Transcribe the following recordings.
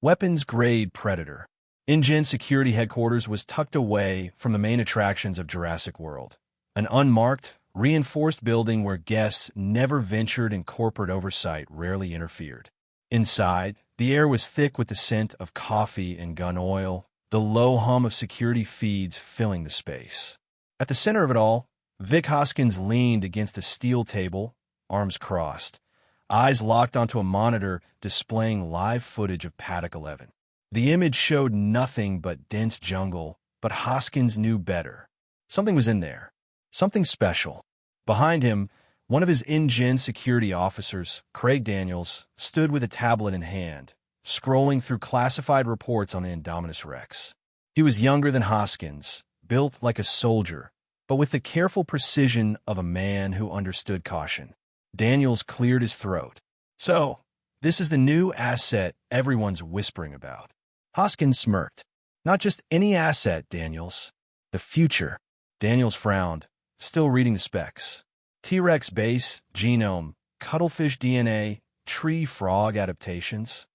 weapons-grade Predator. InGen Security Headquarters was tucked away from the main attractions of Jurassic World, an unmarked, reinforced building where guests never ventured and corporate oversight rarely interfered. Inside, the air was thick with the scent of coffee and gun oil, the low hum of security feeds filling the space. At the center of it all, Vic Hoskins leaned against a steel table, arms crossed, eyes locked onto a monitor displaying live footage of Paddock 11. The image showed nothing but dense jungle, but Hoskins knew better. Something was in there. Something special. Behind him, one of his InGen security officers, Craig Daniels, stood with a tablet in hand, scrolling through classified reports on the Indominus Rex. He was younger than Hoskins, built like a soldier, but with the careful precision of a man who understood caution. Daniels cleared his throat. So, this is the new asset everyone's whispering about. Hoskins smirked. Not just any asset, Daniels. The future. Daniels frowned, still reading the specs. T-Rex base, genome, cuttlefish DNA, tree frog adaptations.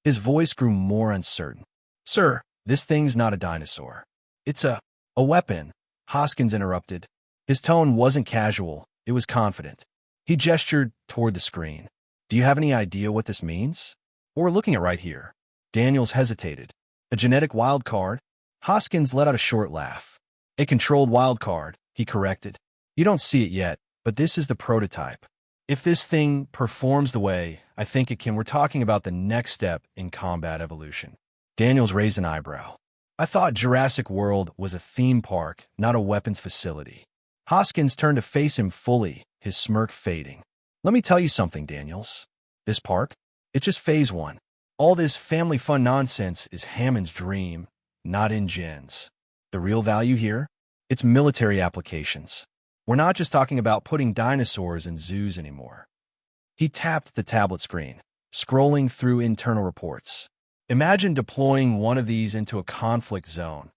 His voice grew more uncertain. Sir, this thing's not a dinosaur. It's a weapon, Hoskins interrupted. His tone wasn't casual, it was confident. He gestured toward the screen. Do you have any idea what this means? We're looking at right here. Daniels hesitated. A genetic wild card? Hoskins let out a short laugh. A controlled wild card, he corrected. You don't see it yet, but this is the prototype. If this thing performs the way I think it can, we're talking about the next step in combat evolution. Daniels raised an eyebrow. I thought Jurassic World was a theme park, not a weapons facility. Hoskins turned to face him fully, his smirk fading. Let me tell you something, Daniels. This park? It's just phase 1. All this family fun nonsense is Hammond's dream, not InGen's. The real value here? It's military applications. We're not just talking about putting dinosaurs in zoos anymore. He tapped the tablet screen, scrolling through internal reports. Imagine deploying one of these into a conflict zone.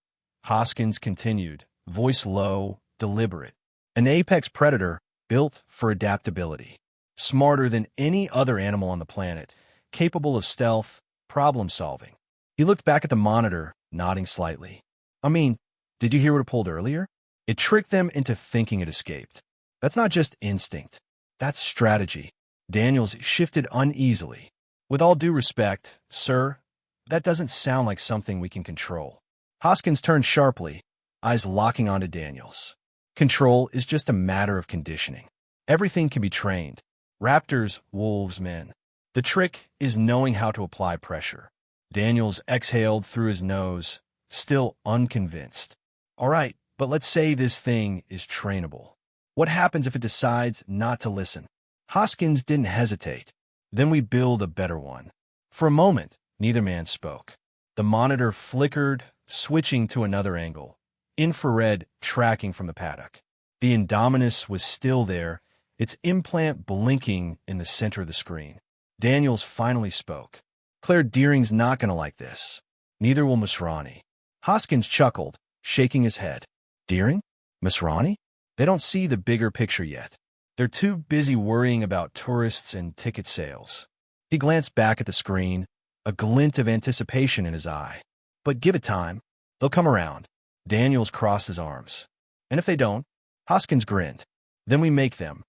Hoskins continued, voice low, deliberate. An apex predator built for adaptability. Smarter than any other animal on the planet, capable of stealth, problem-solving. He looked back at the monitor, nodding slightly. I mean, did you hear what it pulled earlier? It tricked them into thinking it escaped. That's not just instinct. That's strategy. Daniels shifted uneasily. With all due respect, sir, that doesn't sound like something we can control. Hoskins turned sharply, eyes locking onto Daniels. Control is just a matter of conditioning. Everything can be trained. Raptors, wolves, men. The trick is knowing how to apply pressure. Daniels exhaled through his nose, still unconvinced. All right, but let's say this thing is trainable. What happens if it decides not to listen? Hoskins didn't hesitate. Then we build a better one. For a moment, neither man spoke. The monitor flickered, switching to another angle. Infrared tracking from the paddock. The Indominus was still there, its implant blinking in the center of the screen. Daniels finally spoke. Claire Dearing's not going to like this. Neither will Masrani. Hoskins chuckled, shaking his head. Dearing? Masrani? They don't see the bigger picture yet. They're too busy worrying about tourists and ticket sales. He glanced back at the screen, a glint of anticipation in his eye. But give it time. They'll come around. Daniels crossed his arms. And if they don't? Hoskins grinned. Then we make them.